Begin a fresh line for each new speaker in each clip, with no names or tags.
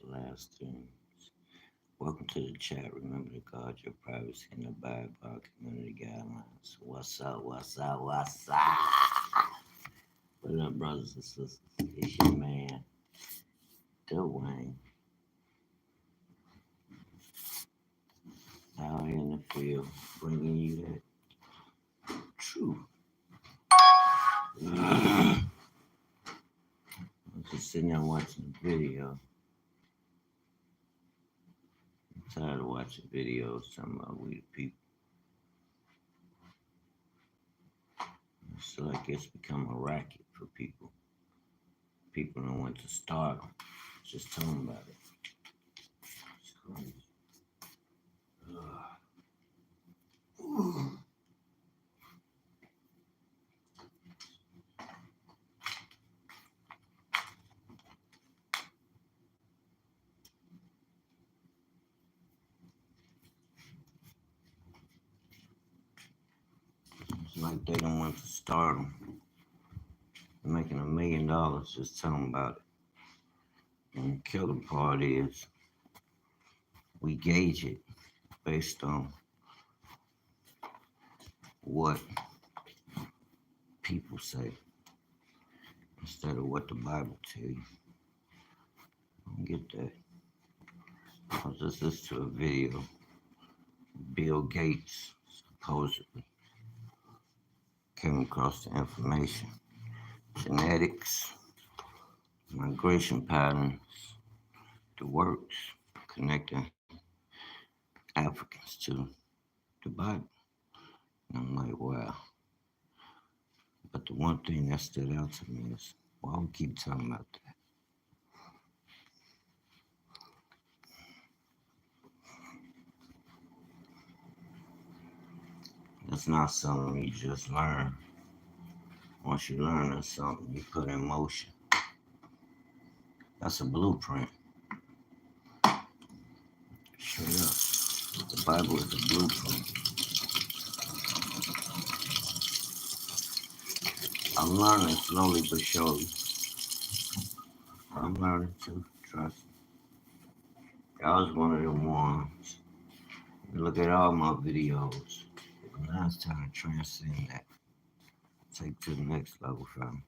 last things. Welcome to the chat. Remember to guard your privacy and abide by our community guidelines. What's up? What's up? What's up? What up, brothers and sisters? It's your man, Dewayne, out here in the field, bringing you that truth. I'm just sitting there watching the video. I'm tired of watching videos talking about we the people. It's like it's become a racket for people. People don't want to start them. Just tell them about it. It's crazy. It's like they don't want to start them. They're making $1 million. Just tell them about it. And the killer part is we gauge it based on what people say instead of what the Bible tell you. I don't get that. I was just listening to a video. Bill Gates supposedly came across the information. Genetics, migration patterns, the works connecting Africans to the Bible. And I'm like, wow. But the one thing that stood out to me is why we keep talking about that. That's not something you just learn. Once you learn that's something you put in motion. That's a blueprint. Straight up. The Bible is a blueprint. I'm learning slowly but surely. I'm learning too, trust me. I was one of them ones. You look at all my videos. Now it's time to transcend that. Take to the next level, fam.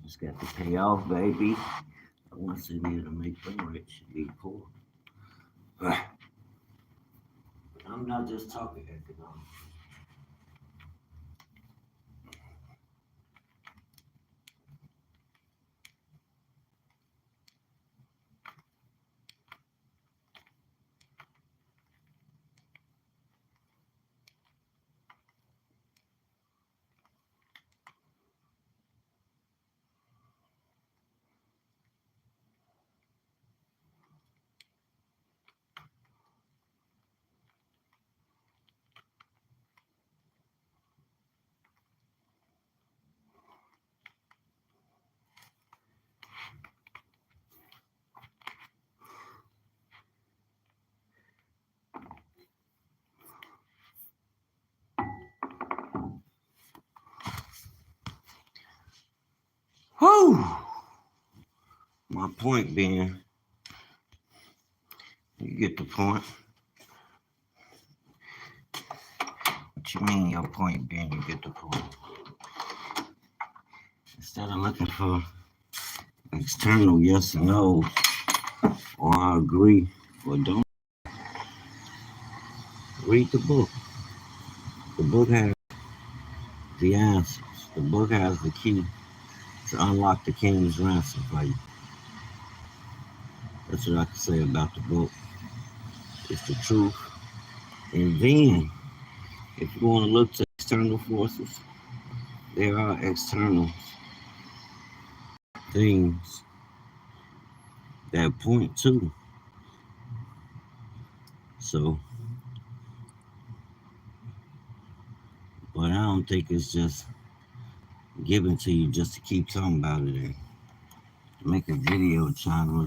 Just got to pay off, baby. I want to sit here to make them rich and be poor. But I'm not just talking economics. Whew! My point being, you get the point. What you mean your point being you get the point? Instead of looking for external yes and no, or I agree or don't, read the book. The book has the answers. The book has the key to unlock the king's ransom for you. That's what I can say about the book. It's the truth. And then, if you want to look to external forces, there are external things that point to. So, but I don't think it's just given to you just to keep talking about it and make a video channel.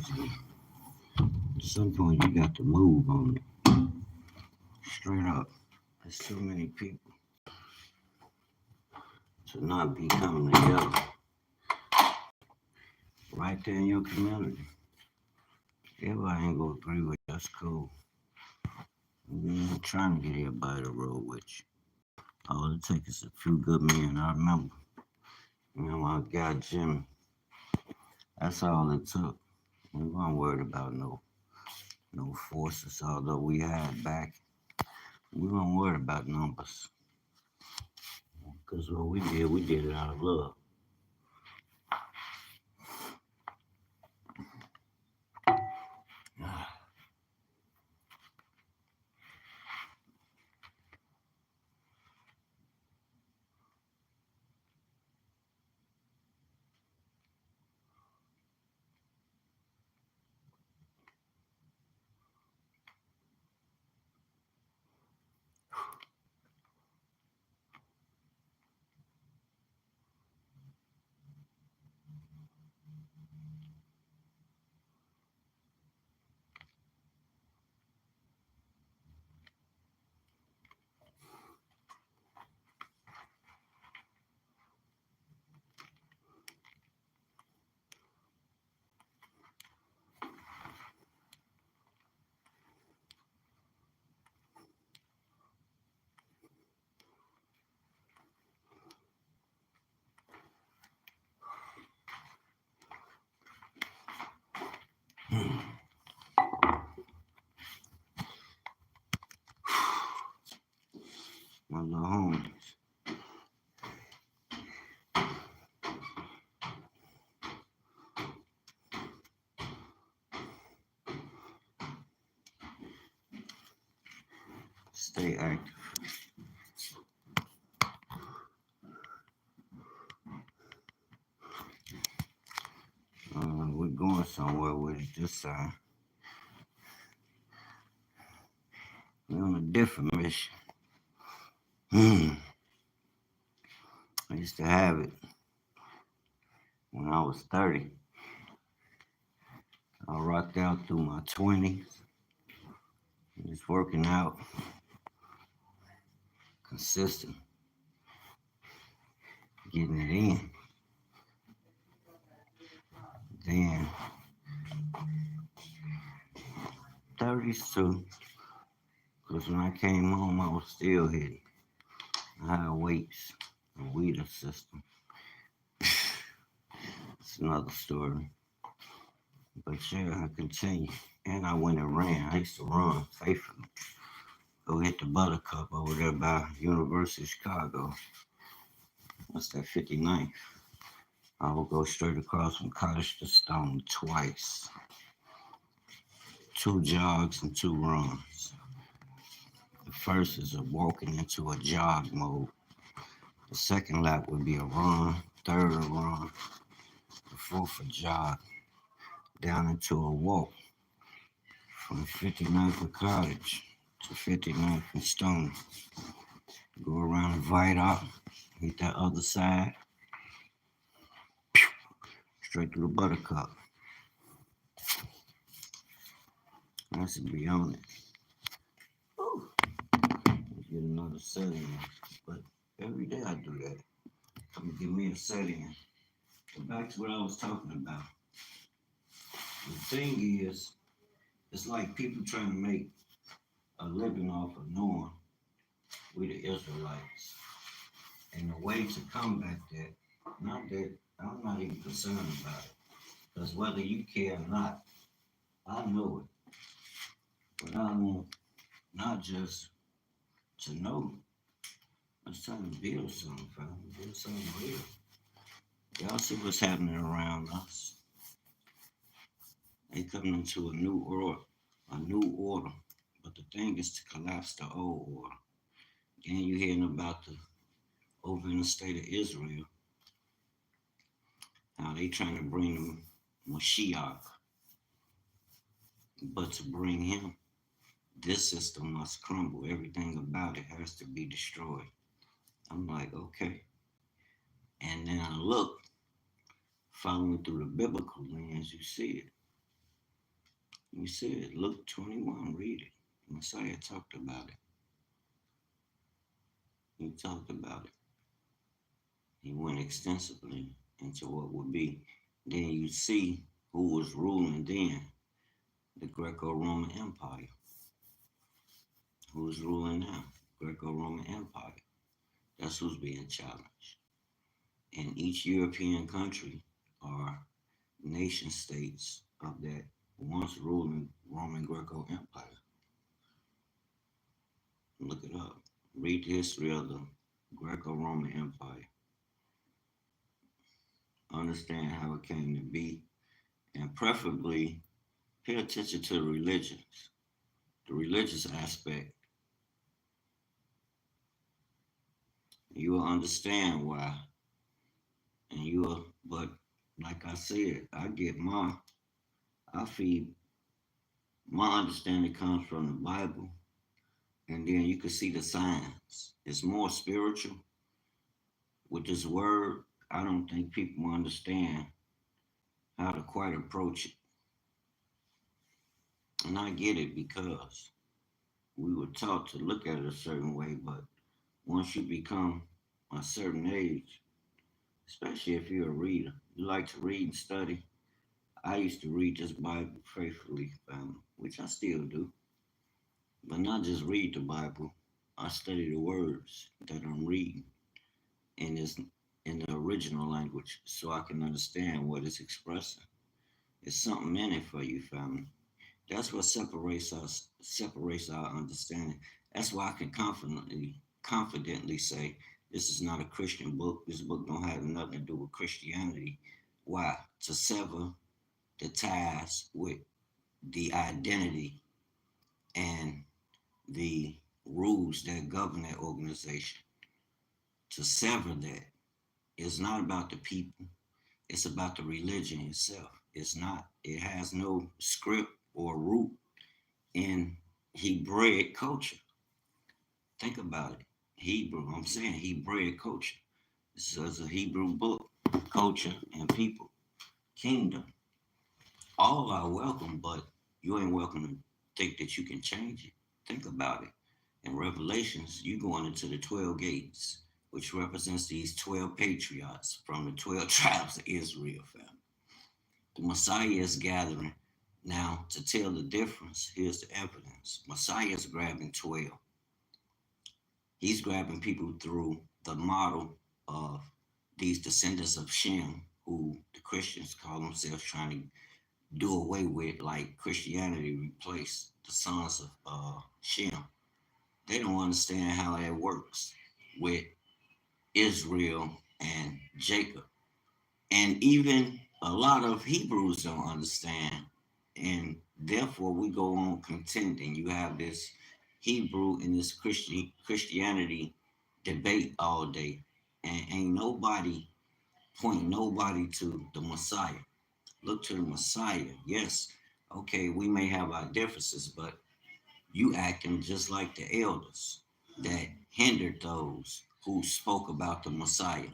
At some point, you got to move on it. Straight up. There's too many people to not be coming together right there in your community. Everybody ain't gonna agree with you. That's cool. I'm trying to get everybody to roll with you. All it takes is a few good men. I remember our guy Jimmy. That's all it took. We weren't worried about no forces, although we had back. We weren't worried about numbers. Because what we did it out of love. My little homies. Stay active. We're going somewhere with it this time. We're on a different mission. I used to have it when I was 30. I rocked out through my 20s, just working out, consistent, getting it in. Then 30s too, because when I came home, I was still hitting high weights, and weeder system. It's another story. But yeah, I continue. And I went and ran. I used to run faithfully. Go hit the Buttercup over there by University of Chicago. What's that, 59th? I will go straight across from Cottage to Stone twice. 2 jogs and 2 runs. The first is a walking into a jog mode. The second lap would be a run, third a run, the fourth a jog, down into a walk from 59th and Cottage to 59th and Stone. Go around the viaduct, hit that other side, straight to the Buttercup. I should be on it. Ooh. Let's get another setting. But every day I do that. Come give me a setting. But back to what I was talking about. The thing is, it's like people trying to make a living off of knowing we the Israelites. And the way to combat that, not that I'm not even concerned about it. Because whether you care or not, I know it. But I want not just to know. It's time to build something, fam. Build something real. Y'all see what's happening around us. They coming into a new order. But the thing is to collapse the old order. Then you hearing about the over in the state of Israel, how they trying to bring the Mashiach. But to bring him, this system must crumble. Everything about it has to be destroyed. I'm like, okay. And then I look, following through the biblical lens, you see it. You see it. Luke 21, read it. Messiah talked about it. He talked about it. He went extensively into what would be. Then you see who was ruling then. The Greco-Roman Empire. Who's ruling now? Greco-Roman Empire. That's who's being challenged. And each European country are nation states of that once ruling Roman Greco Empire. Look it up. Read the history of the Greco-Roman Empire. Understand how it came to be, and preferably pay attention to the religious aspect. You will understand why, and you will. But like I said, I feed my understanding comes from the Bible, and then you can see the signs. It's more spiritual with this word. I don't think people understand how to quite approach it, and I get it because we were taught to look at it a certain way, but once you become a certain age, especially if you're a reader, you like to read and study. I used to read this Bible faithfully, which I still do, but not just read the Bible. I study the words that I'm reading in this in the original language so I can understand what it's expressing. It's something in it for you, family. That's what separates our understanding. That's why I can confidently say this is not a Christian book. This book don't have nothing to do with Christianity. Why? To sever the ties with the identity and the rules that govern that organization. To sever that. It's not about the people. It's about the religion itself. It's not. It has no script or root in Hebraic culture. Think about it. Hebrew. I'm saying Hebraic culture. This is a Hebrew book. Culture and people. Kingdom. All are welcome, but you ain't welcome to think that you can change it. Think about it. In Revelations, you going into the 12 gates, which represents these 12 patriarchs from the 12 tribes of Israel, family. The Messiah is gathering. Now, to tell the difference, here's the evidence. Messiah is grabbing 12. He's grabbing people through the model of these descendants of Shem, who the Christians call themselves trying to do away with, like Christianity replaced the sons of Shem. They don't understand how that works with Israel and Jacob. And even a lot of Hebrews don't understand. And therefore, we go on contending. You have this Hebrew and this Christianity debate all day. And ain't nobody point nobody to the Messiah. Look to the Messiah. Yes, okay, we may have our differences, but you acting just like the elders that hindered those who spoke about the Messiah.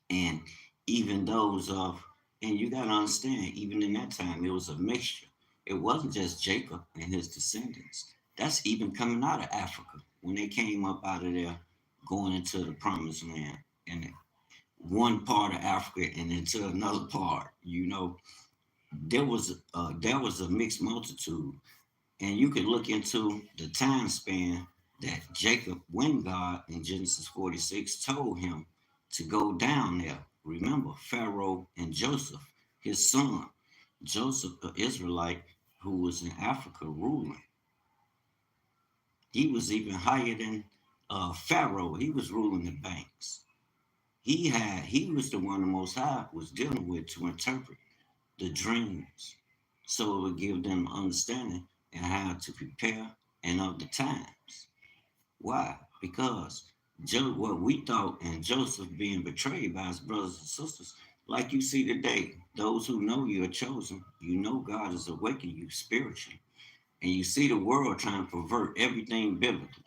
And even those of, and you got to understand, even in that time, it was a mixture. It wasn't just Jacob and his descendants. That's even coming out of Africa when they came up out of there going into the promised land. And one part of Africa and into another part, there was a mixed multitude, and you could look into the time span that Jacob, when God in Genesis 46 told him to go down there. Remember, Pharaoh and Joseph, his son, Joseph, an Israelite who was in Africa ruling. He was even higher than Pharaoh. He was ruling the banks. He was the one the Most High was dealing with to interpret the dreams, so it would give them understanding and how to prepare and of the times. Why? Because what we thought and Joseph being betrayed by his brothers and sisters, like you see today, those who know you are chosen, you know God is awakening you spiritually, and you see the world trying to pervert everything biblical.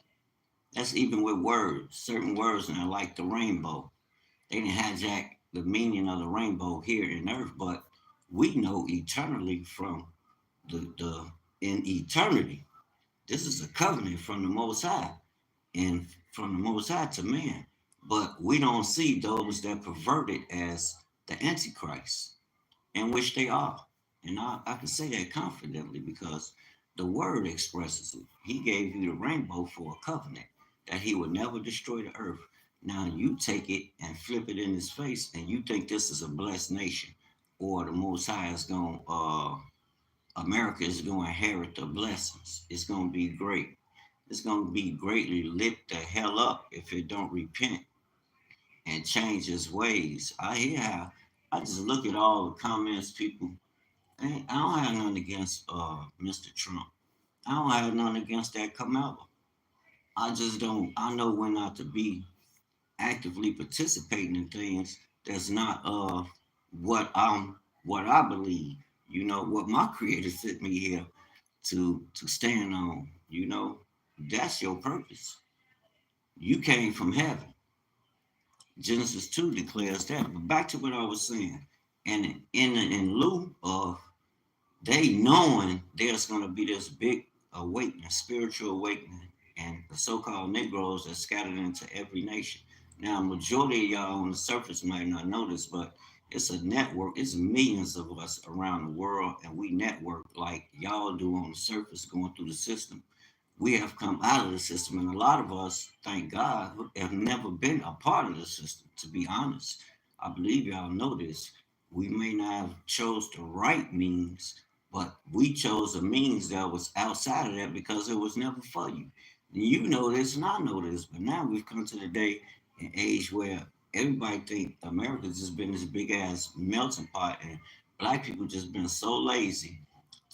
That's even with words. Certain words now, like the rainbow, they didn't hijack the meaning of the rainbow here in earth, but we know eternally from the in eternity. This is a covenant from the Most High and from the Most High to man. But we don't see those that pervert it as the Antichrist, in which they are. And I can say that confidently because the word expresses it. He gave you the rainbow for a covenant that he would never destroy the earth. Now you take it and flip it in his face, and you think this is a blessed nation, or the Most High is going, America is going to inherit the blessings. It's going to be great. It's going to be greatly lit the hell up if it don't repent and change its ways. I hear how I just look at all the comments people. I don't have nothing against Mr. Trump. I don't have nothing against that Kamala. I just don't. I know when not to be actively participating in things that's not what I believe. You know what my creator sent me here to stand on. You know that's your purpose. You came from heaven. Genesis 2 declares that. But back to what I was saying, and in lieu of they knowing there's going to be this big awakening, spiritual awakening, and the so-called Negroes are scattered into every nation. Now, majority of y'all on the surface might not know this, but it's a network. It's millions of us around the world, and we network like y'all do on the surface, going through the system. We have come out of the system, and a lot of us, thank God, have never been a part of the system. To be honest, I believe y'all know this. We may not have chose the right means, but we chose a means that was outside of that because it was never for you. And you know this, and I know this, but now we've come to the day and age where everybody think America's just been this big ass melting pot, and black people just been so lazy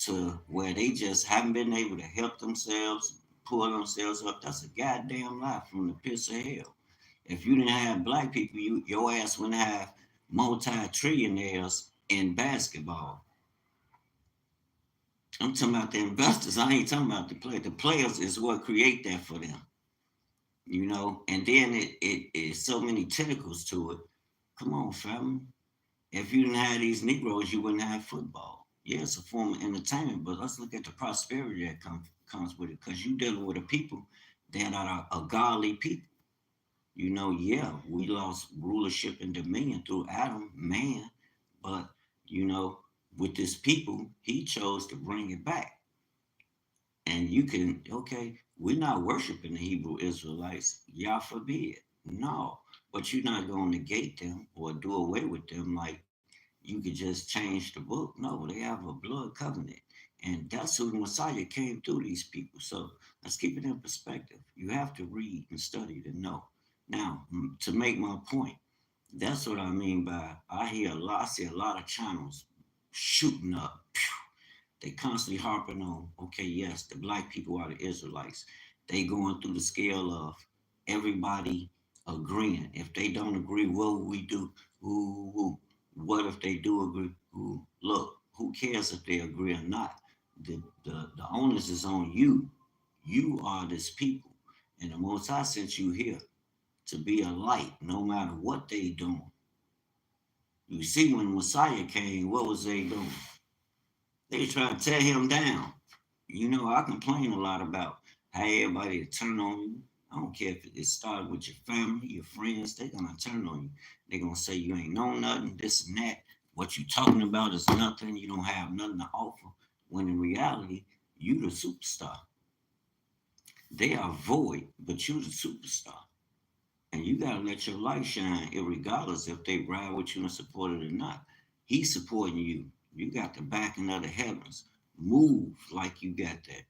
to where they just haven't been able to help themselves, pull themselves up. That's a goddamn lie from the pits of hell. If you didn't have black people, your ass wouldn't have multi-trillionaires in basketball. I'm talking about the investors. I ain't talking about the players. The players is what create that for them, you know. And then it is so many tentacles to it. Come on, family. If you didn't have these Negroes, you wouldn't have football. Yeah, it's a form of entertainment, but let's look at the prosperity that comes with it. Because you're dealing with a people that are a godly people. You know, yeah, we lost rulership and dominion through Adam, man, but you know, with this people, he chose to bring it back. And you can, okay, we're not worshiping the Hebrew Israelites, Yah forbid. No, but you're not going to negate them or do away with them like you could just change the book. No, they have a blood covenant. And that's who the Messiah came through these people. So let's keep it in perspective. You have to read and study to know. Now, to make my point, that's what I mean by I see a lot of channels shooting up. They constantly harping on, okay, yes, the black people are the Israelites. They going through the scale of everybody agreeing. If they don't agree, what will we do? Ooh, ooh. What if they do agree? Ooh, look, who cares if they agree or not? The onus is on you. You are this people. And the Most High sent you here to be a light no matter what they doing. You see, when Messiah came, what was they doing? They trying to tear him down. You know, I complain a lot about how everybody turn on you. I don't care if it started with your family, your friends, they're gonna turn on you. They're gonna say you ain't know nothing, this and that. What you talking about is nothing, you don't have nothing to offer. When in reality, you the superstar. They are void, but you the superstar. And you gotta let your light shine, regardless if they ride with you and support it or not. He's supporting you. You got the backing of the heavens. Move like you got that.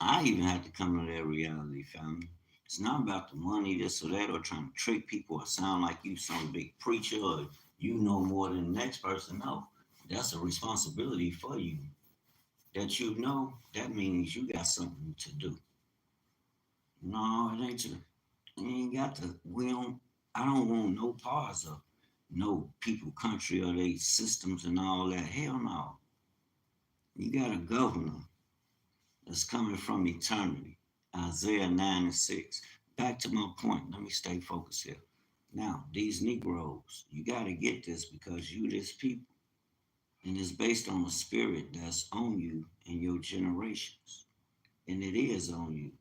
I even had to come to that reality, family. It's not about the money, this or that, or trying to trick people or sound like you some big preacher or you know more than the next person. No, that's a responsibility for you. That you know, that means you got something to do. No, it ain't you. You ain't got to. We don't. I don't want no parts of no people, country, or they systems and all that. Hell no. You got a governor that's coming from eternity. Isaiah 9 and 6. Back to my point. Let me stay focused here. Now, these Negroes, you got to get this because you this people. And it's based on a spirit that's on you and your generations. And it is on you.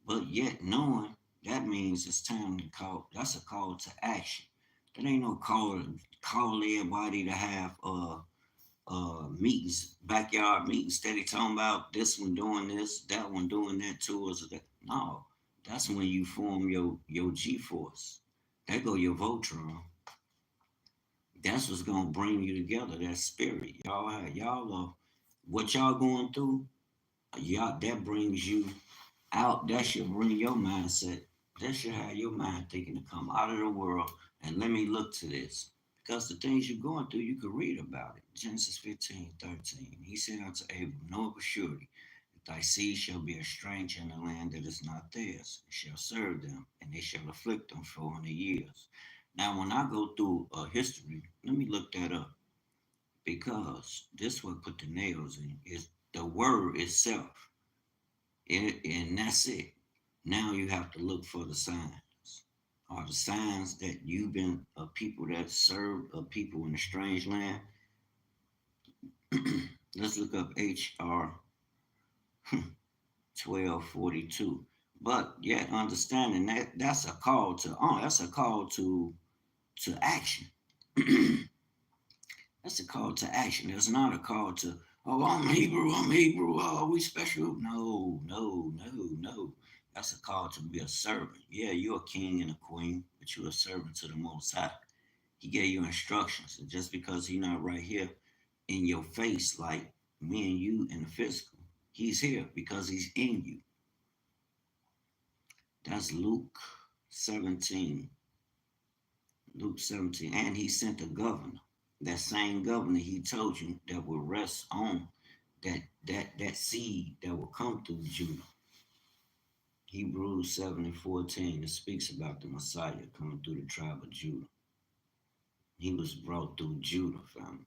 But yet knowing that means it's time to call. That's a call to action. That ain't no call everybody to have meetings, backyard meetings, steady talking about this one doing this, that one doing that to us. No, that's when you form your G force. That go your Voltron. That's what's gonna bring you together. That spirit, y'all, what y'all going through. Y'all that brings you out. That should bring your mindset. That should have your mind thinking to come out of the world and let me look to this. Because the things you're going through, you can read about it. Genesis 15:13. He said unto Abram, know of a surety that thy seed shall be a stranger in a land that is not theirs, and shall serve them, and they shall afflict them 400 years. Now, when I go through history, let me look that up because this what put the nails in is the word itself. And that's it. Now you have to look for the signs. Are the signs that you've been a people that serve a people in a strange land? Let's look up HR 1242. But yet understanding that that's a call to that's a call to action. That's a call to action. It's not a call to, oh, I'm Hebrew, oh, we special. No, no, no, no. That's a call to be a servant. Yeah, you're a king and a queen, but you're a servant to the Most High. He gave you instructions. And just because he's not right here in your face like me and you in the physical, he's here because he's in you. That's Luke 17. Luke 17. And he sent a governor. That same governor he told you that will rest on that seed that will come through Judah. Hebrews 7:14, it speaks about the Messiah coming through the tribe of Judah. He was brought through Judah, family.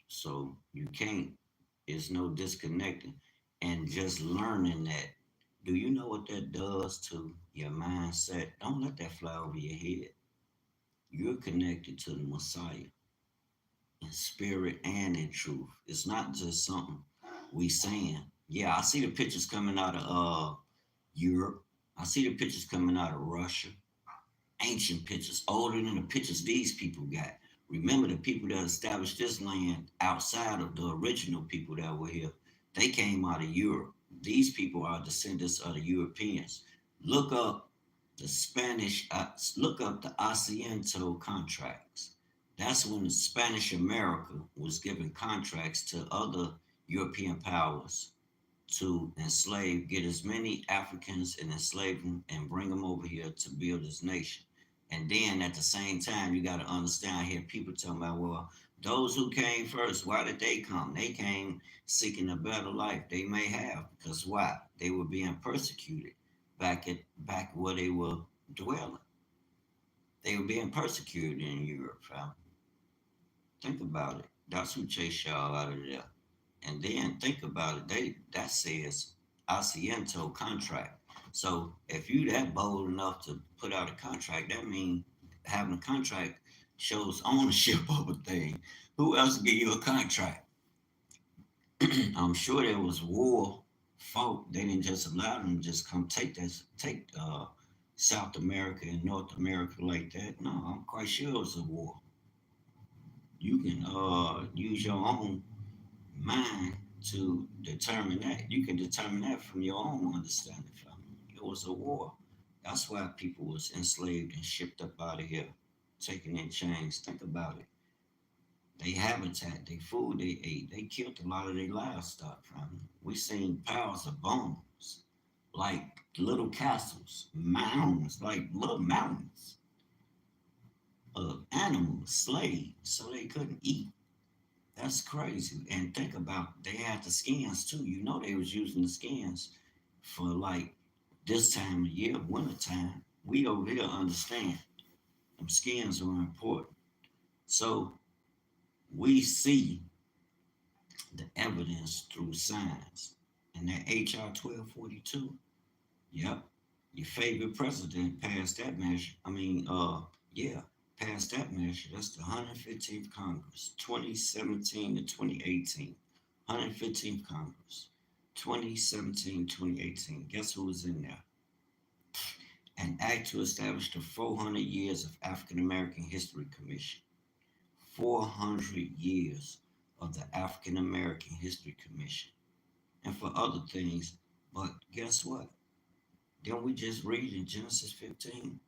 So you can't, it's no disconnecting. And just learning that, do you know what that does to your mindset? Don't let that fly over your head. You're connected to the Messiah in spirit and in truth. It's not just something we saying. Yeah, I see the pictures coming out of Europe. I see the pictures coming out of Russia. Ancient pictures, older than the pictures these people got. Remember the people that established this land outside of the original people that were here. They came out of Europe. These people are descendants of the Europeans. Look up the Spanish, look up the Asiento contracts. That's when the Spanish America was giving contracts to other European powers to enslave, get as many Africans and enslave them and bring them over here to build this nation. And then at the same time, you got to understand, I hear people talking about, well, those who came first, why did they come? They came seeking a better life. They may have, because why? They were being persecuted back where they were dwelling. They were being persecuted in Europe, fam. Think about it. That's who chased y'all out of there. And then think about it. That says Asiento contract. So if you that bold enough to put out a contract, that means having a contract shows ownership of a thing. Who else give you a contract? I'm sure there was war fought. They didn't just allow them to just come take South America and North America like that. No, I'm quite sure it was a war. You can use your own mind to determine that. You can determine that from your own understanding. Family. It was a war. That's why people was enslaved and shipped up out of here, taken in chains. Think about it. They habitat, they food they ate, they killed a lot of their livestock. Family. We seen piles of bones, like little castles, mounds, like little mountains of animals, slaves, so they couldn't eat. That's crazy. And think about they had the skins too. You know they was using the skins for like this time of year, winter time. We over here understand them skins are important. So we see the evidence through science. And that HR 1242, yep, your favorite president passed that measure. Yeah, passed that measure. That's the 115th Congress, 2017 to 2018. 115th Congress, 2017, 2018. Guess who was in there? An act to establish the 400 Years of African American History Commission. 400 years of the African American History Commission and for other things. But guess what? Then we just read in Genesis 15,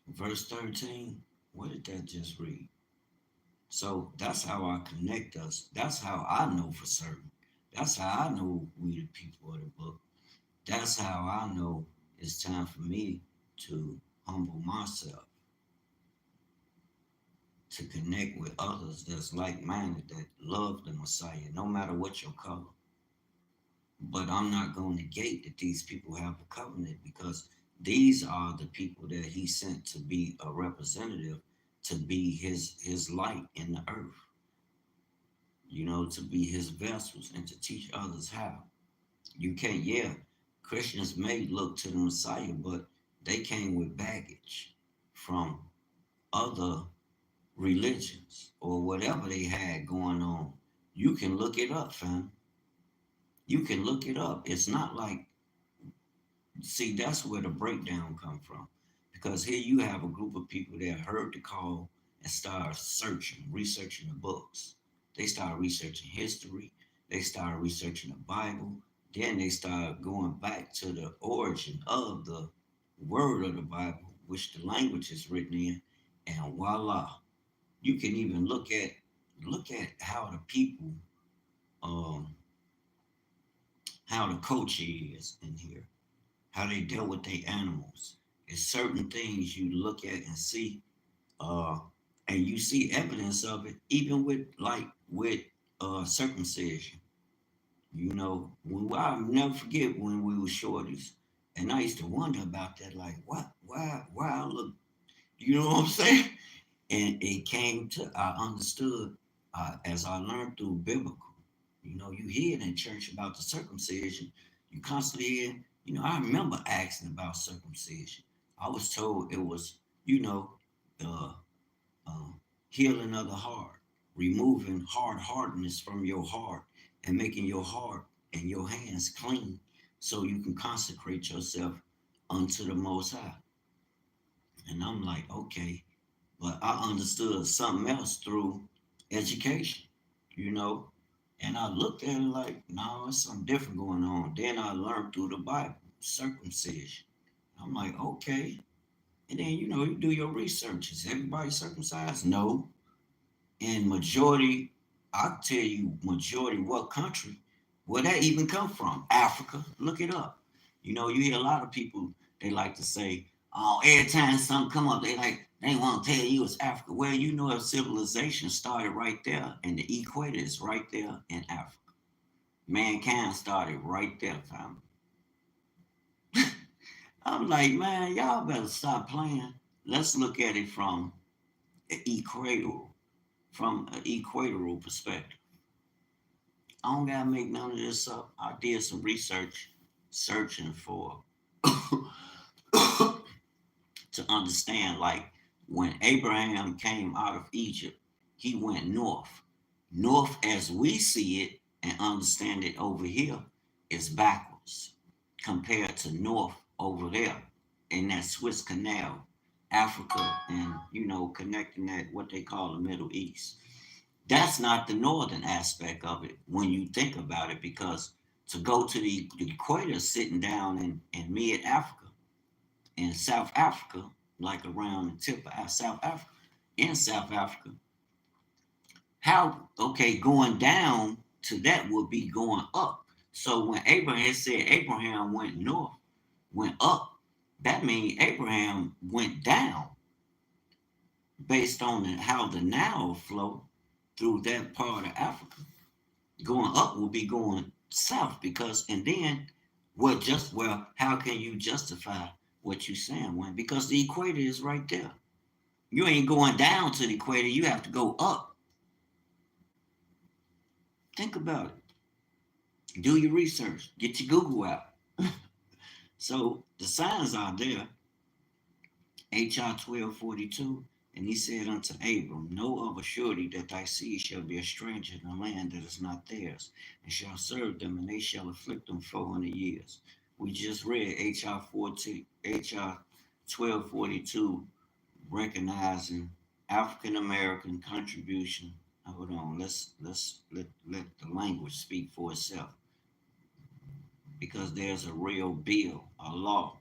verse 13. What did that just read? So that's how I connect us. That's how I know for certain. That's how I know we the people of the book. That's how I know it's time for me to humble myself, to connect with others that's like minded, that love the Messiah, no matter what your color. But I'm not going to negate that these people have a covenant because these are the people that he sent to be a representative, to be his light in the earth, to be his vessels and to teach others how. You can't, yeah, Christians may look to the Messiah, but they came with baggage from other religions or whatever they had going on. You can look it up, fam. You can look it up. It's not like, see, that's where the breakdown come from. Because here you have a group of people that heard the call and started searching, researching the books. They started researching history. They started researching the Bible. Then they started going back to the origin of the word of the Bible, which the language is written in, and voila. You can even look at how the people, um, how the culture is in here, how they deal with their animals. It's certain things you look at and see, uh, and you see evidence of it, even with circumcision. I'll never forget when we were shorties, and I used to wonder about that, like, what, why I look, you know what I'm saying? And it came to, I understood as I learned through biblical. You hear it in church about the circumcision. You constantly hear, I remember asking about circumcision. I was told it was, the uh, healing of the heart, removing hard hardness from your heart and making your heart and your hands clean so you can consecrate yourself unto the Most High. And I'm like, okay, but I understood something else through education, you know. And I looked at it like, no, it's something different going on. Then I learned through the Bible, circumcision. I'm like, okay. And then, you do your research. Is everybody circumcised? No. And majority, I'll tell you, majority what country? Where that even come from? Africa. Look it up. You hear a lot of people, they like to say, oh, every time something come up, they want to tell you it's Africa. Well, civilization started right there, and the equator is right there in Africa. Mankind started right there, fam. I'm like, man, y'all better stop playing. Let's look at it equatorial, from an equatorial perspective. I don't gotta make none of this up. I did some research, searching for to understand, like, when Abraham came out of Egypt, he went north. North, as we see it and understand it over here, is backwards compared to north over there in that Swiss Canal, Africa, and connecting that what they call the Middle East. That's not the northern aspect of it when you think about it, because to go to the equator, sitting down in mid Africa, in South Africa, like around the tip of South Africa, in South Africa, how, okay, going down to that would be going up. So when Abraham said Abraham went north, went up, that means Abraham went down based on how the Nile flow through that part of Africa. Going up will be going south, because, and then how can you justify what you're saying? When, because the equator is right there. You ain't going down to the equator, you have to go up. Think about it. Do your research. Get your Google out. So the signs are there. HR 12:42. And he said unto Abram, know of a surety that thy seed shall be a stranger in a land that is not theirs, and shall serve them, and they shall afflict them 400 years. We just read HR 12:42, recognizing African American contribution. Hold on, let the language speak for itself, because there's a real bill, a law,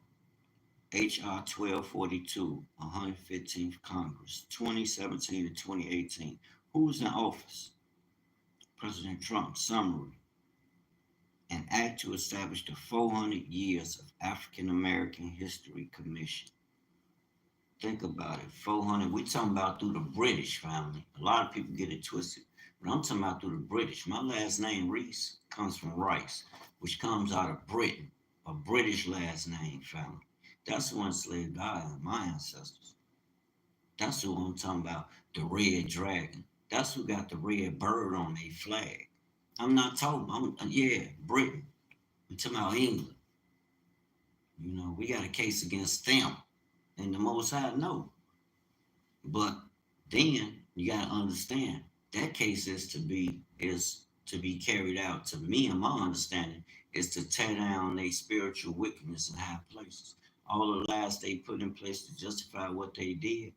HR 1242, 115th Congress, 2017 to 2018. Who was in office? President Trump. Summary: an act to establish the 400 Years of African American History Commission. Think about it. 400. We talking about through the British family. A lot of people get it twisted. But I'm talking about through the British. My last name, Reese, comes from Rice, which comes out of Britain, a British last name family. That's who enslaved my ancestors. That's who I'm talking about. The Red Dragon. That's who got the red bird on their flag. I'm not talking. Yeah, Britain. I'm talking about England. We got a case against them. And the Most High know. But then you gotta understand that case is to be carried out. To me, and my understanding, is to tear down their spiritual wickedness in high places. All the lies they put in place to justify what they did,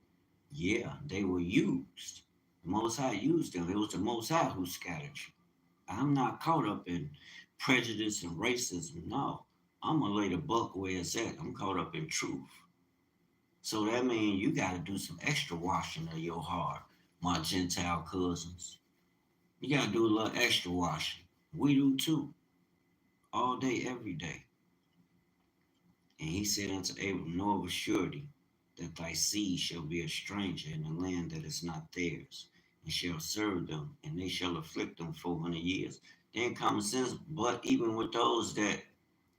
yeah, they were used. The Most High used them. It was the Most High who scattered you. I'm not caught up in prejudice and racism. No, I'm gonna lay the buck where it's at. I'm caught up in truth. So that means you got to do some extra washing of your heart, my Gentile cousins. You got to do a little extra washing. We do too, all day, every day. And he said unto Abram, know of a surety that thy seed shall be a stranger in the land that is not theirs, and shall serve them, and they shall afflict them 400 years. Then common sense, but even with those that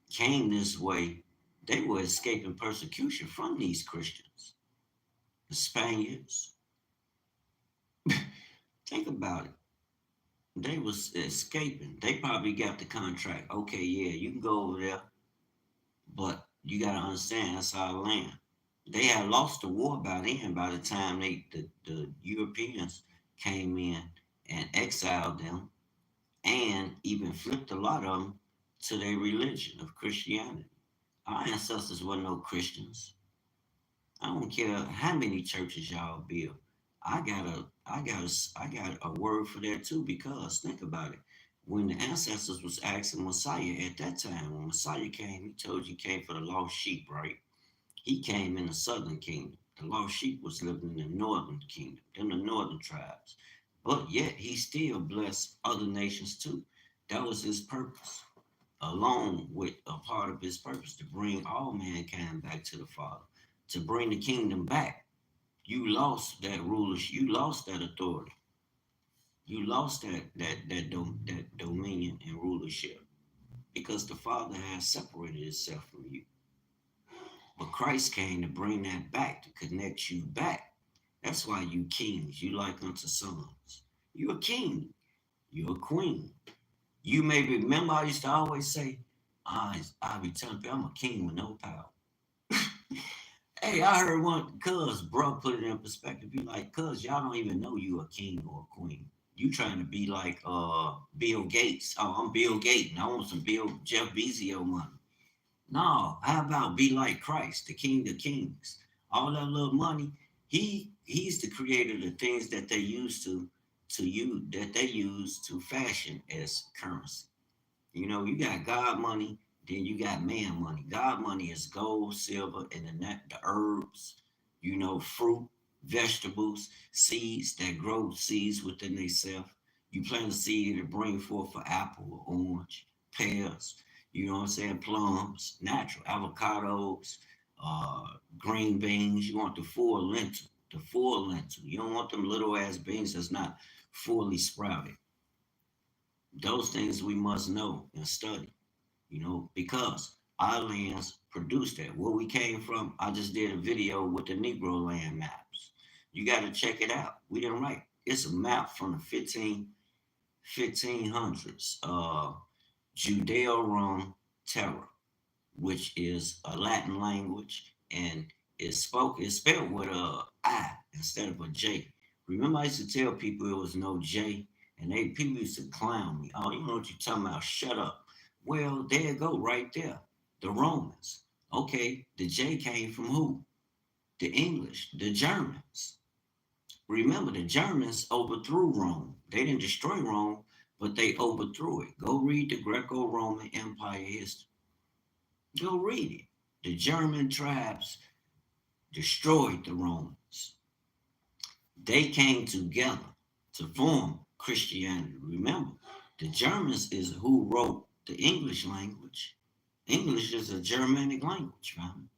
came this way, they were escaping persecution from these Christians. The Spaniards. Think about it. They was escaping. They probably got the contract. Okay, yeah, you can go over there, but you gotta understand that's our land. They had lost the war by then. By the time the Europeans came in and exiled them, and even flipped a lot of them to their religion of Christianity. Our ancestors were no Christians. I don't care how many churches y'all build. I got a word for that too, because think about it. When the ancestors was asking Messiah at that time, when Messiah came, he told you he came for the lost sheep, right? He came in the southern kingdom. The lost sheep was living in the northern kingdom, in the northern tribes. But yet he still blessed other nations too. That was his purpose, along with a part of his purpose, to bring all mankind back to the Father, to bring the kingdom back. You lost that rulership. You lost that authority. You lost that dominion and rulership, because the Father has separated Himself from you. But Christ came to bring that back, to connect you back. That's why you kings, you like unto sons. You're a king. You're a queen. You may remember I used to always say, I be telling people I'm a king with no power. Hey, I heard one cuz bro put it in perspective. You like, cuz y'all don't even know you a king or a queen. You trying to be like Bill Gates. Oh, I'm Bill Gates and I want some Jeff Bezos money. No, how about be like Christ, the King of Kings? All that little money, he's the creator of the things that they used to you that they use to fashion as currency. You got God money, then you got man money. God money is gold, silver, and the herbs, fruit, vegetables, seeds that grow seeds within themselves. You plant a seed to bring forth an apple, or orange, pears, plums, natural, avocados, green beans. You want the full lentil, You don't want them little ass beans that's not fully sprouted. Those things we must know and study, because our lands produce that. Where we came from, I just did a video with the Negro land maps. You got to check it out. We didn't write. It's a map from the 1500s, Judeo-Rom terror, which is a Latin language, and it's spelled with a I instead of a J. Remember, I used to tell people it was no J, and people used to clown me. Oh, you know what you're talking about? Shut up. Well, there you go, right there. The Romans. Okay, the J came from who? The English, the Germans. Remember, the Germans overthrew Rome. They didn't destroy Rome, but they overthrew it. Go read the Greco-Roman Empire history. Go read it. The German tribes destroyed the Romans. They came together to form Christianity. Remember, the Germans is who wrote the English language. English is a Germanic language, man.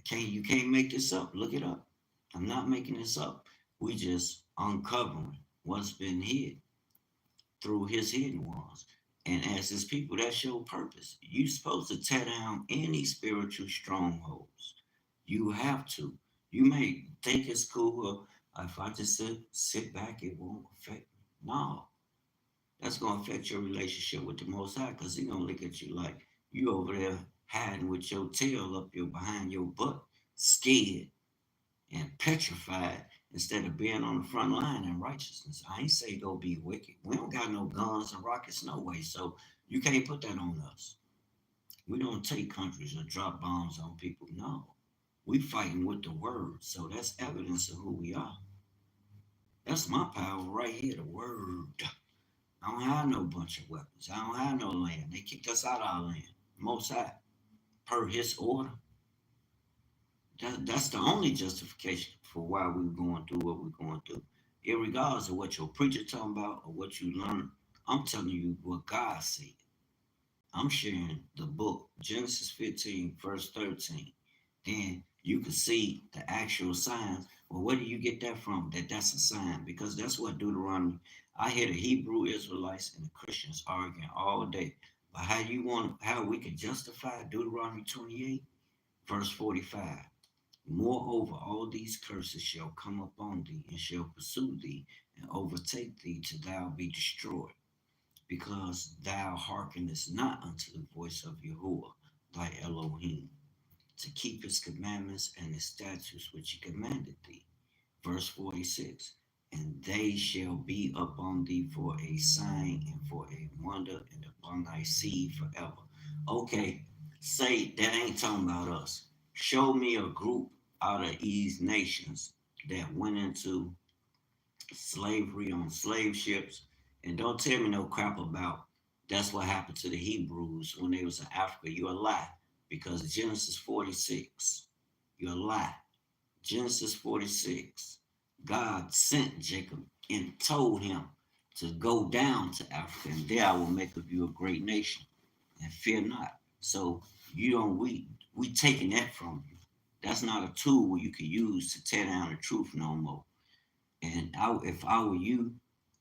Okay, you can't make this up. Look it up. I'm not making this up. We just uncovering what's been hid through his hidden ones. And as his people, that's your purpose. You're supposed to tear down any spiritual strongholds. You have to. You may think it's cool, if I just sit back, it won't affect me. No, that's gonna affect your relationship with the Most High, because He gonna look at you like you over there hiding with your tail up your behind your butt, scared and petrified, instead of being on the front line in righteousness. I ain't say go be wicked. We don't got no guns and rockets, no way. So you can't put that on us. We don't take countries or drop bombs on people. No, we fighting with the word. So that's evidence of who we are. That's my power right here, the word. I don't have no bunch of weapons. I don't have no land. They kicked us out of our land. Most High, per His order. That's the only justification for why we're going through what we're going through. Irregardless of what your preacher talking about or what you learn, I'm telling you what God said. I'm sharing the book, Genesis 15, verse 13. Then you can see the actual signs. Well, where do you get that from? That's a sign, because that's what Deuteronomy. I hear the Hebrew Israelites and the Christians arguing all day. But how we can justify Deuteronomy 28, verse 45. Moreover, all these curses shall come upon thee, and shall pursue thee, and overtake thee, till thou be destroyed, because thou hearkenest not unto the voice of Yahuwah thy Elohim, to keep his commandments and his statutes which he commanded thee. Verse 46. And they shall be upon thee for a sign and for a wonder, and upon thy seed forever. Okay, say that ain't talking about us. Show me a group out of these nations that went into slavery on slave ships. And don't tell me no crap about that's what happened to the Hebrews when they was in Africa. You're a lie. Because Genesis 46, you're a lie. Genesis 46, God sent Jacob and told him to go down to Africa, and there I will make of you a great nation, and fear not. So you don't we taking that from you. That's not a tool you can use to tear down the truth no more. And if I were you,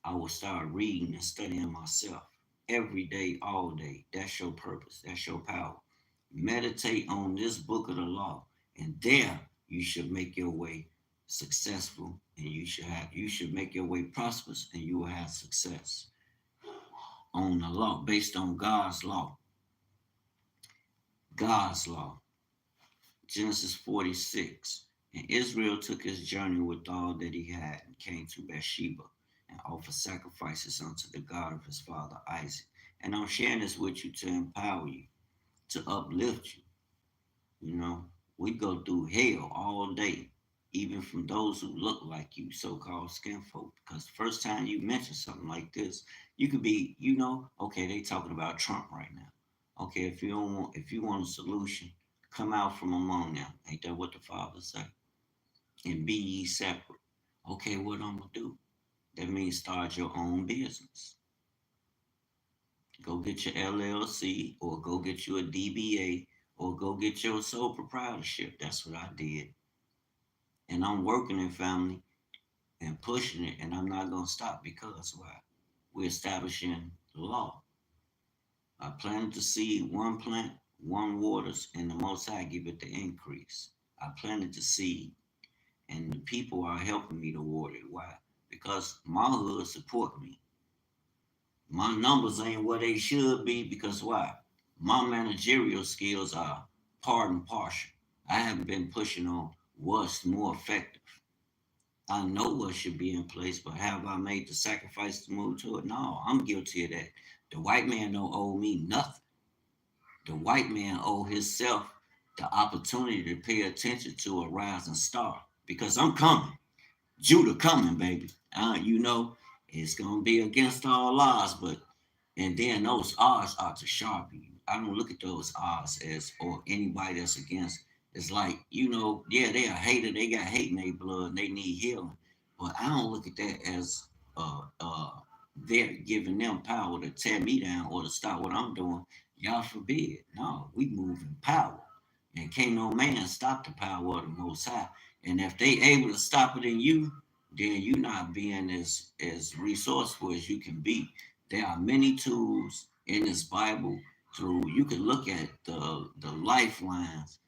I would start reading and studying myself every day, all day. That's your purpose. That's your power. Meditate on this book of the law, and there you should make your way successful, and you should make your way prosperous, and you will have success on the law, based on God's law. God's law. Genesis 46. And Israel took his journey with all that he had, and came to Bathsheba, and offered sacrifices unto the God of his father Isaac. And I'm sharing this with you to empower you, to uplift you. You know, we go through hell all day, even from those who look like you, so-called skin folk. Because the first time you mention something like this, you could be, okay, they talking about Trump right now. Okay, if you want a solution, come out from among them. Ain't that what the Father say? And be ye separate. Okay, what I'm gonna do? That means start your own business. Go get your LLC, or go get you a DBA, or go get your sole proprietorship. That's what I did. And I'm working in family and pushing it, and I'm not going to stop, because why? We're establishing the law. I planted the seed, one plant, one waters, and the Most High give it the increase. I planted the seed, and the people are helping me to water it. Why? Because my hood support me. My numbers ain't what they should be, because why? My managerial skills are part and partial. I haven't been pushing on what's more effective. I know what should be in place, but have I made the sacrifice to move to it? No, I'm guilty of that. The white man don't owe me nothing. The white man owe himself the opportunity to pay attention to a rising star, because I'm coming.
Judah coming, baby. You know, it's gonna be against all odds, but and then those odds are to sharpen you. I don't look at those odds as or anybody that's against. It's like, yeah, they are hated, they got hate in their blood, and they need healing. But I don't look at that as they're giving them power to tear me down or to stop what I'm doing. Y'all forbid. No, we move in power. And can't no man stop the power of the most high. And if they able to stop it in you, then you not being as resourceful as you can be. There are many tools in this Bible through you can look at the lifelines,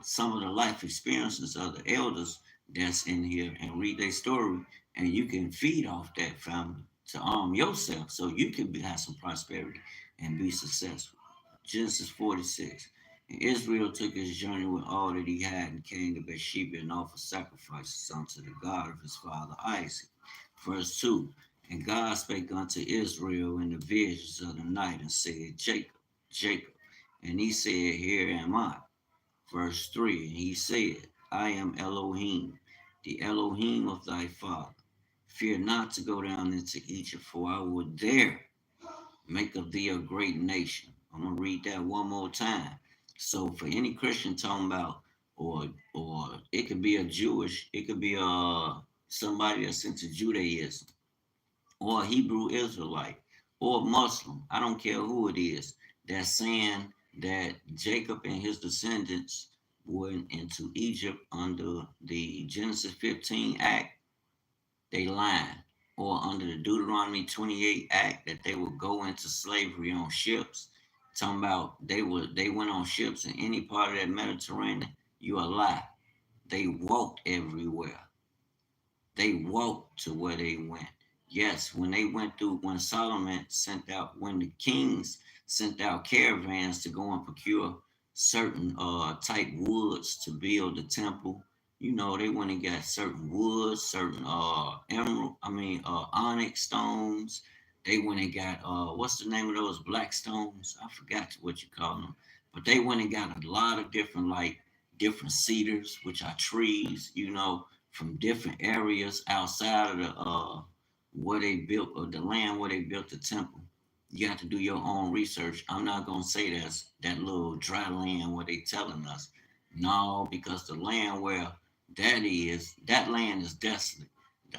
some of the life experiences of the elders that's in here and read their story, and you can feed off that family to arm yourself so you can have some prosperity and be successful. Genesis 46. And Israel took his journey with all that he had and came to Beersheba and offered sacrifices unto the God of his father Isaac. Verse 2. And God spake unto Israel in the visions of the night and said, Jacob, Jacob. And he said, Here am I. Verse 3. And he said, I am Elohim, the Elohim of thy father. Fear not to go down into Egypt, for I will there make of thee a great nation. I'm gonna read that one more time. So for any Christian talking about, or it could be a Jewish, it could be somebody that's into Judaism, or a Hebrew Israelite, or Muslim. I don't care who it is that's saying that Jacob and his descendants went into Egypt under the Genesis 15 Act, they lying. Or under the Deuteronomy 28 Act that they would go into slavery on ships. Talking about they went on ships in any part of that Mediterranean, you a lie. They walked everywhere. They walked to where they went. Yes, when they went through, when Solomon sent out, when the kings sent out caravans to go and procure certain type woods to build the temple, they went and got certain woods, certain emerald, onyx stones. They went and got what's the name of those black stones? I forgot what you call them. But they went and got a lot of different different cedars, which are trees, from different areas outside of the where they built or the land where they built the temple. You have to do your own research. I'm not gonna say that's that little dry land where they telling us. No, because the land where that land is desolate.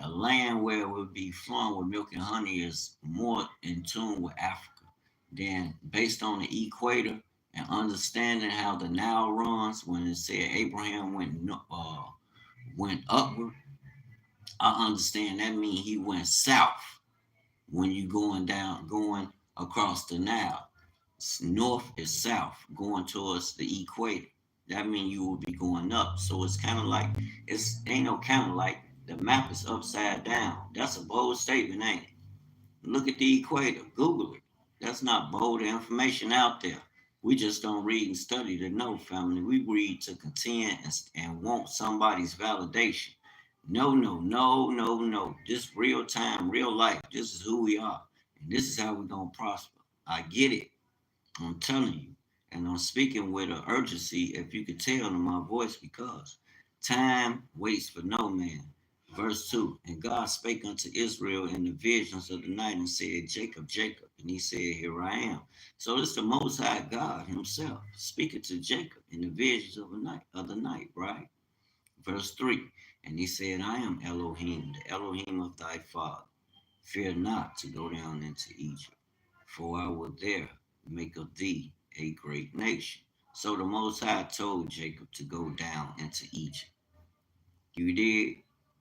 The land where it would be flowing with milk and honey is more in tune with Africa. Then based on the equator and understanding how the Nile runs, when it said Abraham went upward, I understand that means he went south when you going across the Nile. North is south, going towards the equator. That means you will be going up. So it's kind of like it's ain't no kind of like the map is upside down. That's a bold statement, ain't it? Look at the equator. Google it. That's not bold information out there. We just don't read and study to know, family. We read to contend and want somebody's validation. No, no, no, no, no. This real time, real life. This is who we are. And this is how we're going to prosper. I get it. I'm telling you. And I'm speaking with an urgency, if you could tell in my voice, because time waits for no man. Verse 2. And God spake unto Israel in the visions of the night and said, Jacob, Jacob. And he said, Here I am. So it's the Most High God Himself speaking to Jacob in the visions of the night, right? Verse 3. And he said, I am Elohim, the Elohim of thy father. Fear not to go down into Egypt, for I will there make of thee a great nation. So the Most High told Jacob to go down into Egypt. You did?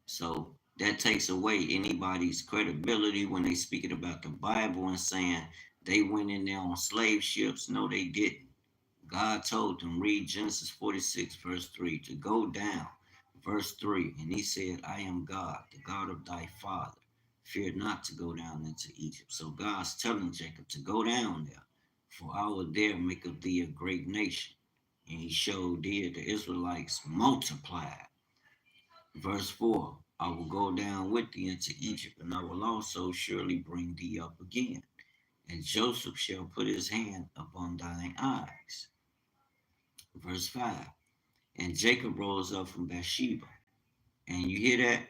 So that takes away anybody's credibility when they speaking about the Bible and saying they went in there on slave ships. No, they didn't. God told them, read Genesis 46, verse 3, to go down. Verse 3, and he said, I am God, the God of thy father. Fear not to go down into Egypt. So God's telling Jacob to go down there, for I will there make of thee a great nation. And he showed there the Israelites multiplied. Verse 4, I will go down with thee into Egypt, and I will also surely bring thee up again. And Joseph shall put his hand upon thine eyes. Verse 5, and Jacob rose up from Bathsheba. And you hear that?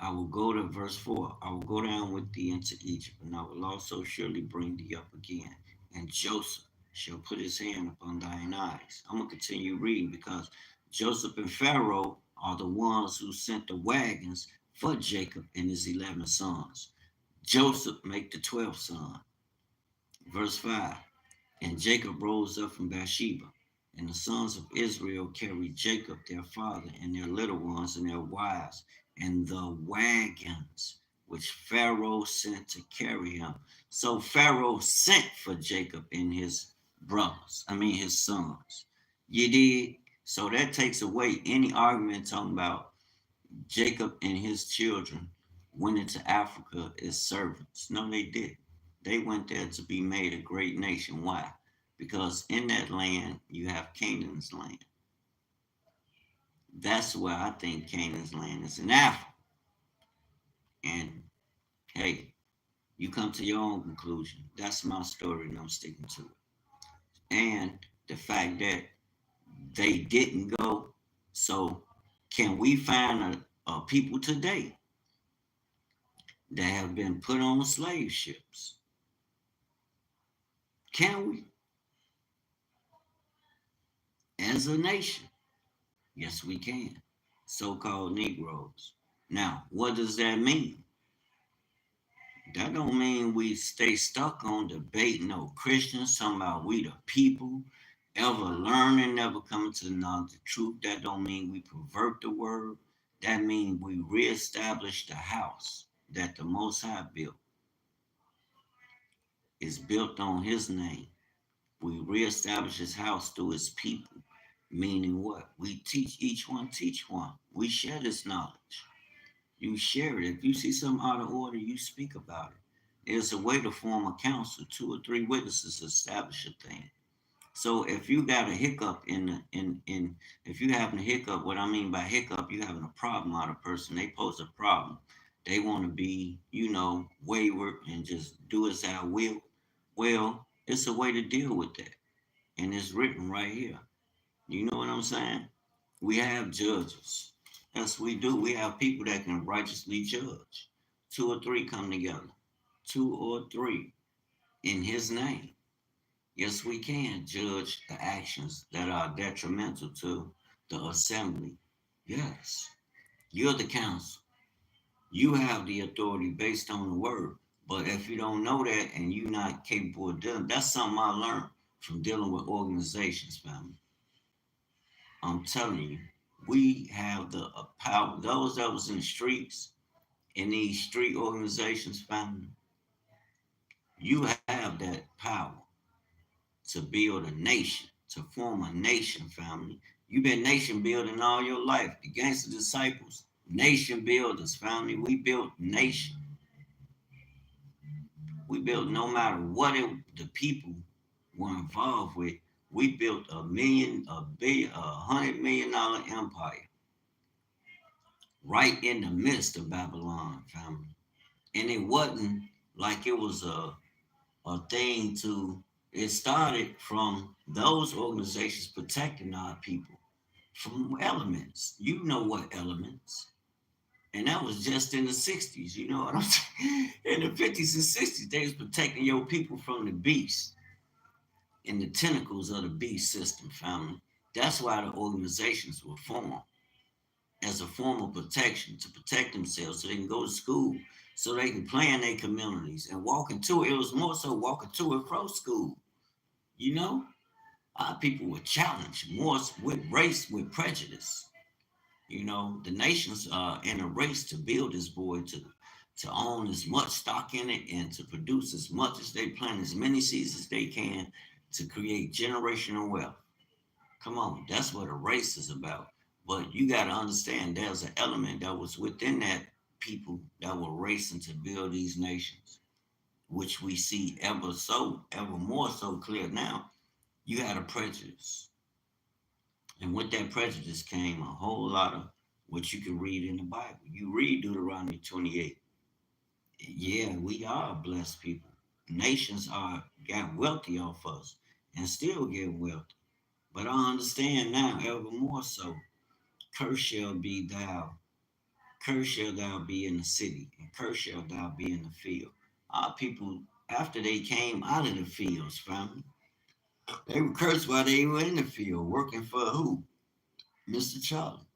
I will go to verse 4. I will go down with thee into Egypt, and I will also surely bring thee up again. And Joseph shall put his hand upon thine eyes. I'm going to continue reading because Joseph and Pharaoh are the ones who sent the wagons for Jacob and his 11 sons. Joseph make the 12th son. Verse 5. And Jacob rose up from Bathsheba, and the sons of Israel carried Jacob their father and their little ones and their wives, and the wagons which Pharaoh sent to carry him. So Pharaoh sent for Jacob and his his sons. You did? So that takes away any argument talking about Jacob and his children went into Africa as servants. No, they didn't. They went there to be made a great nation. Why? Because in that land, you have Canaan's land. That's where I think Canaan's land is in Africa. And hey, you come to your own conclusion. That's my story, and I'm sticking to it. And the fact that they didn't go. So, can we find a people today that have been put on slave ships? Can we, as a nation? Yes, we can. So-called Negroes. Now, what does that mean? That don't mean we stay stuck on debating no Christians, talking about we the people, ever learning, never coming to the knowledge of the truth. That don't mean we pervert the word. That means we reestablish the house that the Most High built. Is built on His name. We reestablish His house through His people. Meaning what? We teach one. We share this knowledge. You share it. If you see something out of order, you speak about it. There's a way to form a council. 2 or 3 witnesses establish a thing. So if you got a hiccup in if you having a hiccup, what I mean by hiccup, you having a problem out of person. They pose a problem. They want to be, wayward and just do as thou will. Well, it's a way to deal with that. And it's written right here. You know what I'm saying? We have judges. Yes, we do. We have people that can righteously judge. 2 or 3 come together. 2 or 3 in His name. Yes, we can judge the actions that are detrimental to the assembly. Yes, you're the council. You have the authority based on the word. But if you don't know that and you're not capable of dealing, that's something I learned from dealing with organizations, family. I'm telling you, we have the power. Those that was in the streets, in these street organizations, family, you have that power to build a nation, to form a nation, family. You've been nation building all your life. The gangster disciples, nation builders, family. We built nation. We built no matter what the people were involved with. We built a million, a billion, $100 million empire right in the midst of Babylon, family. And it wasn't like it was a thing to, it started from those organizations protecting our people from elements. You know what elements. And that was just in the 60s, you know what I'm saying? In the 50s and 60s, they was protecting your people from the beast and the tentacles of the beast system, family. That's why the organizations were formed as a form of protection to protect themselves so they can go to school, so they can play in their communities and walk into it. It was more so walking to and from school. You know, our people were challenged more with race, with prejudice. You know, the nations are in a race to build this boy to own as much stock in it and to produce as much as they plant, as many seeds as they can to create generational wealth. Come on, that's what a race is about. But you got to understand there's an element that was within that people that were racing to build these nations, which we see ever more so clear now. You had a prejudice. And with that prejudice came a whole lot of what you can read in the Bible. You read Deuteronomy 28. Yeah, we are blessed people. Nations are got wealthy off us and still get wealthy. But I understand now ever more so. Cursed shall be thou Cursed shall thou be in the city, and cursed shall thou be in the field. Our people, after they came out of the fields, family, they were cursed while they were in the field, working for who? Mr. Charlie.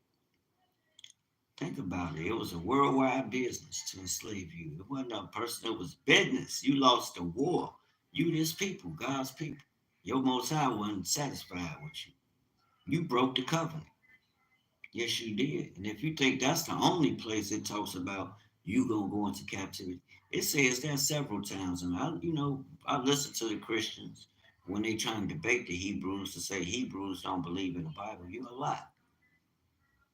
Think about it. It was a worldwide business to enslave you. It wasn't a person, it was business. You lost the war. You, this people, God's people. Your Most High wasn't satisfied with you. You broke the covenant. Yes, you did. And if you think that's the only place it talks about you gonna go into captivity, it says that several times. And I listen to the Christians when they try and debate the Hebrews to say Hebrews don't believe in the Bible. You a lie.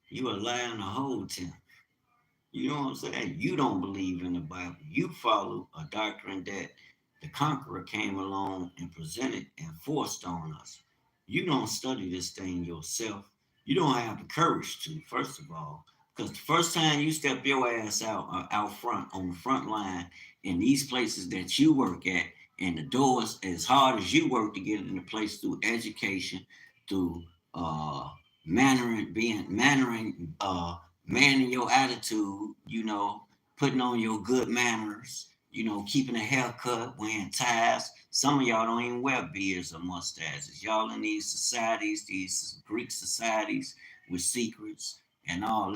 You a lie in the whole time. You know what I'm saying? You don't believe in the Bible. You follow a doctrine that the conqueror came along and presented and forced on us. You don't study this thing yourself. You don't have the courage to, first of all, because the first time you step your ass out front on the front line in these places that you work at, and the doors as hard as you work to get in the place through education, through uh, mannering, manning your attitude, putting on your good manners, keeping a haircut, wearing ties. Some of y'all don't even wear beards or mustaches. Y'all in these societies, these Greek societies with secrets and all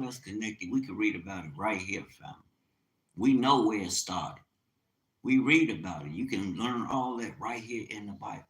that's connected. We could read about it right here, fam. We know where it started. We read about it. You can learn all that right here in the Bible.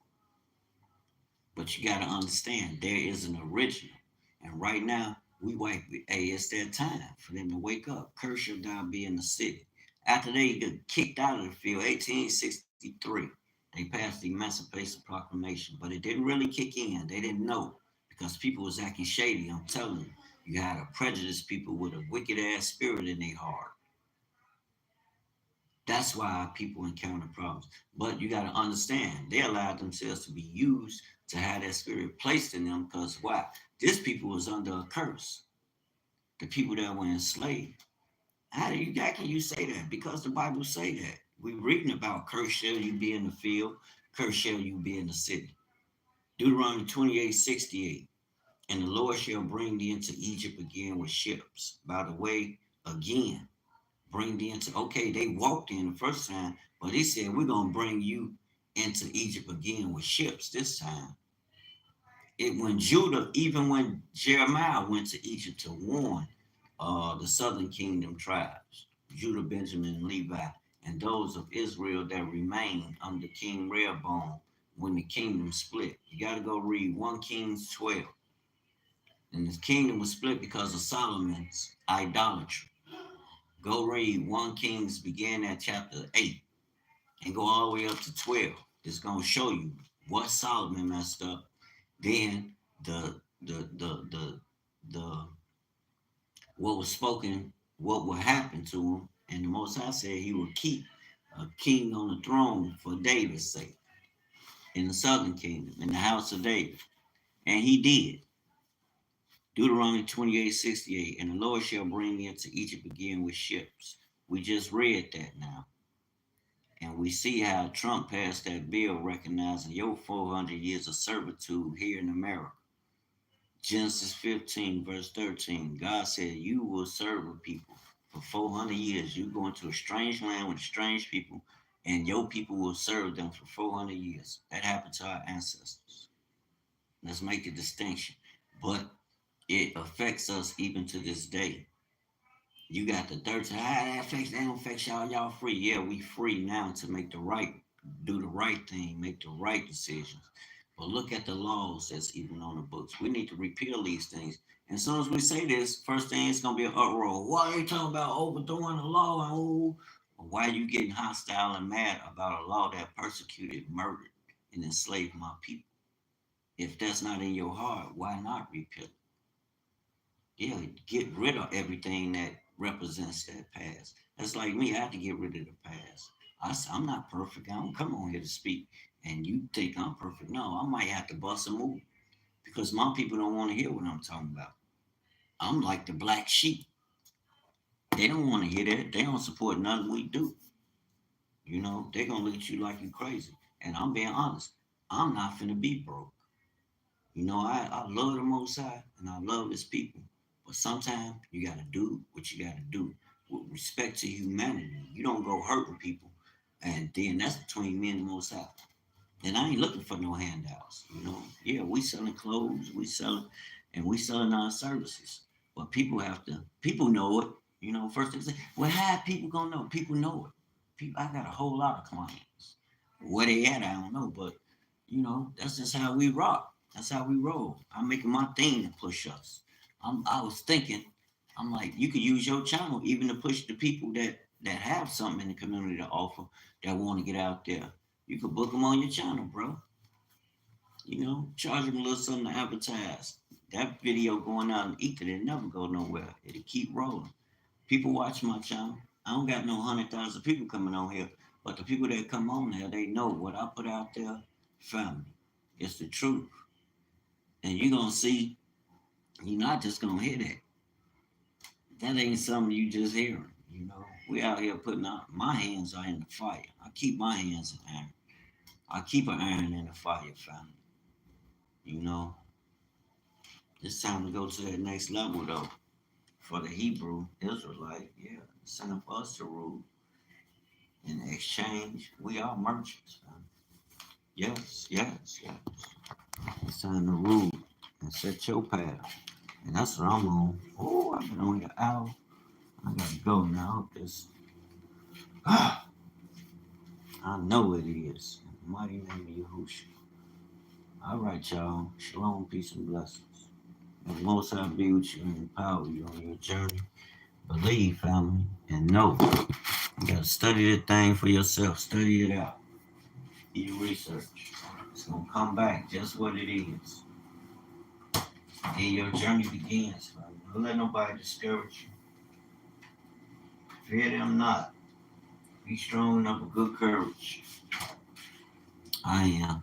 But you got to understand, there is an original. And right now, hey, it's that time for them to wake up. Curse shall down be in the city. After they get kicked out of the field, 1863, they passed the Emancipation Proclamation, but it didn't really kick in. They didn't know because people was acting shady. I'm telling you, you had a prejudiced people with a wicked ass spirit in their heart. That's why people encounter problems. But you got to understand, they allowed themselves to be used to have that spirit placed in them because why? This people was under a curse. The people that were enslaved. How can you say that? Because the Bible say that. We're reading about curse shall you be in the field, curse shall you be in the city. Deuteronomy 28:68. And the Lord shall bring thee into Egypt again with ships. By the way, again, bring thee into, okay, they walked in the first time, but he said, we're going to bring you into Egypt again with ships this time. Even when Jeremiah went to Egypt to warn the southern kingdom tribes, Judah, Benjamin, and Levi, and those of Israel that remained under King Rehoboam when the kingdom split. You got to go read 1 Kings 12. And the kingdom was split because of Solomon's idolatry. Go read 1 Kings, begin at chapter 8, and go all the way up to 12. It's going to show you what Solomon messed up. Then the what was spoken, what would happen to him, and the Most High said he would keep a king on the throne for David's sake in the southern kingdom, in the house of David, and he did. Deuteronomy 28:68, and the Lord shall bring you into Egypt again with ships. We just read that now. And we see how Trump passed that bill recognizing your 400 years of servitude here in America. Genesis 15, verse 13. God said, you will serve a people for 400 years. You go into a strange land with strange people, and your people will serve them for 400 years. That happened to our ancestors. Let's make a distinction. But it affects us even to this day. You got the 13. That don't affect y'all. Y'all free. Yeah, we free now to do the right thing, make the right decisions. But look at the laws that's even on the books. We need to repeal these things. And as soon as we say this, first thing it's gonna be an uproar. Why are you talking about overthrowing the law? And why are you getting hostile and mad about a law that persecuted, murdered, and enslaved my people? If that's not in your heart, why not repeal it? Yeah, get rid of everything that represents that past. That's like me. I have to get rid of the past. I'm not perfect. I don't come on here to speak, and you think I'm perfect. No, I might have to bust a move because my people don't want to hear what I'm talking about. I'm like the black sheep. They don't want to hear that. They don't support nothing we do. They're gonna look at you like you crazy. And I'm being honest. I'm not finna be broke. I love the Most High and I love His people, But sometimes you gotta do what you gotta do with respect to humanity. You don't go hurting people, and then that's between me and the Most High. And I ain't looking for no handouts. Yeah, we selling clothes, we selling our services. But people know it. First they say, well, how people gonna know? People know it. I got a whole lot of clients. Where they at, I don't know, but that's just how we rock. That's how we roll. I'm making my thing to push us. I was thinking, I'm like, you could use your channel even to push the people that have something in the community to offer that want to get out there. You could book them on your channel, bro. Charge them a little something to advertise. That video going out in ether, it never go nowhere. It'll keep rolling. People watch my channel. I don't got no 100,000 people coming on here, but the people that come on here, they know what I put out there, family. It's the truth. And you're going to see, you're not just going to hear that. That ain't something you just hearing. We out here putting out, my hands are in the fire. I keep my hands in iron. I keep an iron in the fire, family. You know, it's time to go to that next level, though. For the Hebrew Israelite, yeah, it's time for us to rule. In exchange, we are merchants, man. Yes, yes, yes. It's time to rule and set your path. And that's what I'm on. Oh, I've been on the hour. I gotta go now. I know it is. In the mighty name of Yahushua. All right, y'all. Shalom, peace, and blessings. May the Most High be with you and empower you on your journey. Believe, family, and know. You gotta study the thing for yourself. Study it out. Do your research. It's gonna come back just what it is. And your journey begins, family. Don't let nobody discourage you. Fear them not. Be strong enough of good courage. I am.